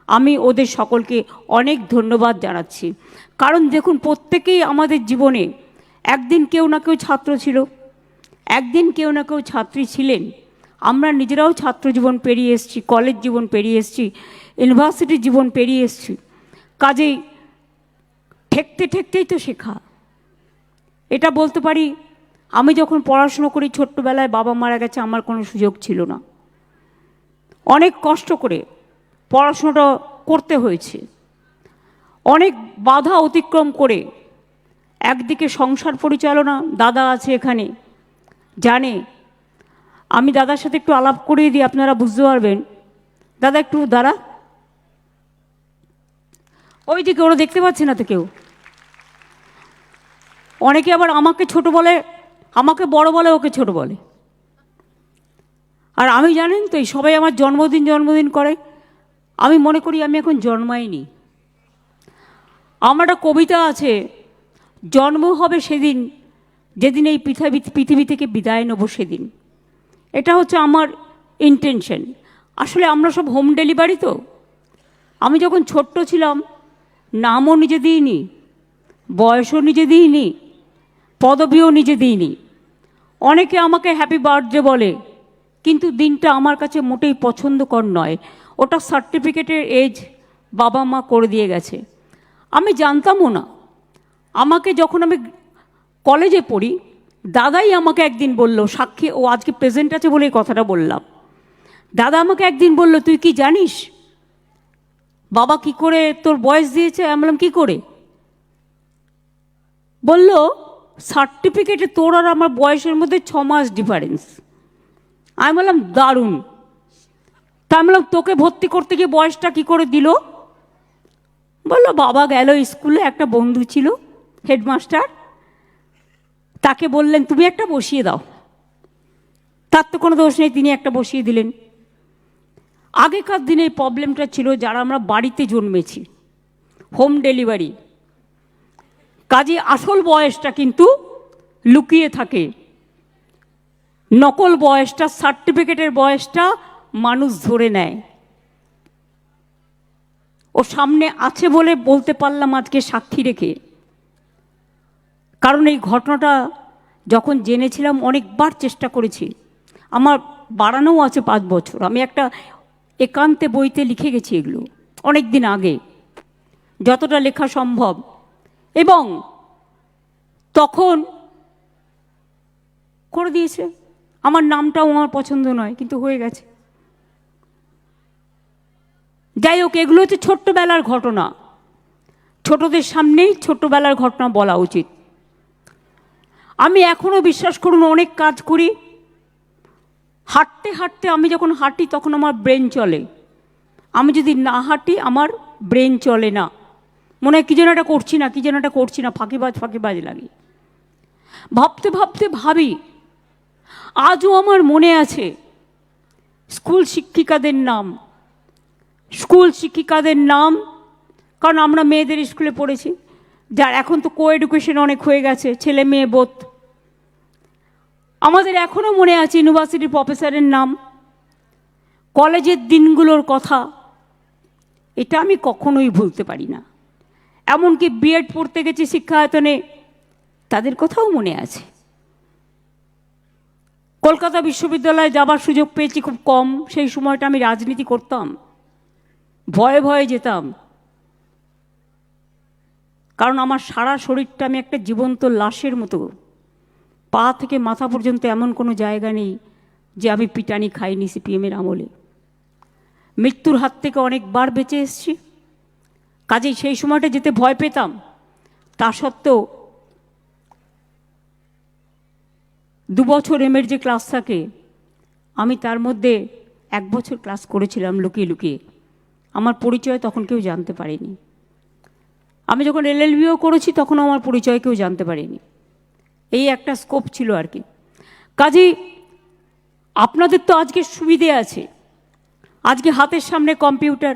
আমি ওদের সকলকে অনেক ধন্যবাদ জানাচ্ছি। কারণ দেখুন, প্রত্যেকেই আমাদের জীবনে একদিন কেউ না কেউ ছাত্র ছিল, একদিন কেউ না কেউ ছাত্রী ছিলেন। আমরা নিজেরাও ছাত্র জীবন পেরিয়ে এসেছি, কলেজ জীবন পেরিয়ে এসেছি, ইউনিভার্সিটির জীবন পেরিয়ে এসেছি। কাজেই ঠেকতে ঠেকতেই তো শেখা। এটা বলতে পারি, আমি যখন পড়াশুনো করি ছোট্টবেলায় বাবা মারা গেছে, আমার কোনো সুযোগ ছিল না। অনেক কষ্ট করে পড়াশোনাটা করতে হয়েছে, অনেক বাধা অতিক্রম করে। একদিকে সংসার পরিচালনা, দাদা আছে এখানে, জানে। আমি দাদার সাথে একটু আলাপ করিয়ে দিই, আপনারা বুঝতে পারবেন। দাদা একটু দাঁড়া, ওই দিকে ওরা দেখতে পাচ্ছে না তো কেউ। অনেকে আবার আমাকে ছোট বলে, আমাকে বড় বলে, ওকে ছোট বলে। আর আমি জানেন তো, এই সবাই আমার জন্মদিন করে, আমি মনে করি আমি এখন জন্মাইনি। আমার একটা কবিতা আছে, জন্ম হবে সেদিন যেদিন এই পৃথিবী থেকে বিদায় নেব সেদিন। এটা হচ্ছে আমার ইন্টেনশন। আসলে আমরা সব হোম ডেলিভারি তো। আমি যখন ছোট্ট ছিলাম, নামও নিজে দিইনি, বয়সও নিজে দিইনি, পদবিও নিজে দিইনি। অনেকে আমাকে হ্যাপি বার্থডে বলে, কিন্তু দিনটা আমার কাছে মোটেই পছন্দকর নয়। ওটা সার্টিফিকেটের এজ বাবা মা করে দিয়ে গেছে। আমি জানতামও না। আমাকে যখন আমি কলেজে পড়ি, দাদাই আমাকে একদিন বলল, সাক্ষী ও আজকে প্রেজেন্ট আছে বলে এই কথাটা বললাম। দাদা আমাকে একদিন বলল, তুই কি জানিস বাবা কি করে তোর বয়স দিয়েছে? আমি বললাম, কী করে? বলল, সার্টিফিকেটে তোর আর আমার বয়সের মধ্যে 6 মাস ডিফারেন্স। আমি বললাম, দারুণ। তা আমি বললাম, তোকে ভর্তি করতে গিয়ে বয়সটা কী করে দিল? বললো, বাবা গেল স্কুলে, একটা বন্ধু ছিল হেডমাস্টার, তাকে বললেন তুমি একটা বসিয়ে দাও। তার তো কোনো দোষ নেই, তিনি একটা বসিয়ে দিলেন। আগেকার দিনে এই প্রবলেমটা ছিল, যারা আমরা বাড়িতে জন্মেছি, হোম ডেলিভারি, কাজে আসল বয়সটা কিন্তু লুকিয়ে থাকে। নকল বয়সটা, সার্টিফিকেটের বয়সটা মানুষ ধরে নেয়। ও সামনে আছে বলে বলতে পারলাম আজকে সাক্ষী রেখে। কারণ এই ঘটনাটা যখন জেনেছিলাম, অনেকবার চেষ্টা করেছি। আমার বাড়ানোও আছে 5 বছর। আমি একটা একান্তে বইতে লিখে গেছি এগুলো অনেক দিন আগে, যতটা লেখা সম্ভব। এবং তখন করে দিয়েছে। আমার নামটাও আমার পছন্দ নয়, কিন্তু হয়ে গেছে। যাই হোক, এগুলো হচ্ছে ছোট্টবেলার ঘটনা। ছোটদের সামনেই ছোট্টবেলার ঘটনা বলা উচিত। আমি এখনও বিশ্বাস করুন অনেক কাজ করি, হাঁটতে হাঁটতে, আমি যখন হাঁটি তখন আমার ব্রেন চলে। আমি যদি না হাঁটি আমার ব্রেন চলে না। মনে হয় কী যেন এটা করছি না, ফাঁকিবাজ লাগে। ভাবতে ভাবতে ভাবি, আজও আমার মনে আছে স্কুল শিক্ষিকাদের নাম, কারণ আমরা মেয়েদের স্কুলে পড়েছি। যার এখন তো কো এডুকেশন অনেক হয়ে গেছে, ছেলে মেয়ে বোধ। আমাদের এখনও মনে আছে ইউনিভার্সিটির প্রফেসরের নাম, কলেজের দিনগুলোর কথা। এটা আমি কখনোই ভুলতে পারি না। এমনকি বিএড পড়তে গেছি শিক্ষায়তনে, তাদের কথাও মনে আছে। কলকাতা বিশ্ববিদ্যালয়ে যাবার সুযোগ পেয়েছি খুব কম। সেই সময়টা আমি রাজনীতি করতাম, ভয়ে ভয়ে যেতাম। কারণ আমার সারা শরীরটা, আমি একটা জীবন্ত লাশের মতো। পা থেকে মাথা পর্যন্ত এমন কোনো জায়গা নেই যে আমি পিটানি খাইনি সিপিএমের আমলে। মৃত্যুর হাত থেকে অনেকবার বেঁচে এসেছি। কাজেই সেই সময়টা যেতে ভয় পেতাম। তা সত্ত্বেও 2 বছর এমের যে ক্লাস থাকে, আমি তার মধ্যে 1 বছর ক্লাস করেছিলাম লুকিয়ে লুকিয়ে। আমার পরিচয় তখন কেউ জানতে পারেনি। আমি যখন এলএলবিও করেছি তখন আমার পরিচয় কেউ জানতে পারেনি। এই একটা স্কোপ ছিল আর কি। কাজেই আপনাদের তো আজকে সুবিধে আছে। আজকে হাতের সামনে কম্পিউটার,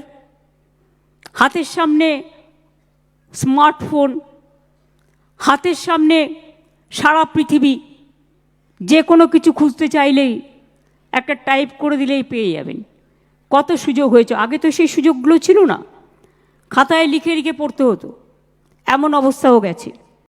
হাতের সামনে স্মার্টফোন, হাতের সামনে সারা পৃথিবী। যে কোনো কিছু খুঁজতে চাইলেই একটা টাইপ করে দিলেই পেয়ে যাবেন। কত সুযোগ হয়েছে, আগে তো সেই সুযোগগুলো ছিল না, খাতায় লিখে লিখে পড়তে হতো, এমন অবস্থাও গেছে।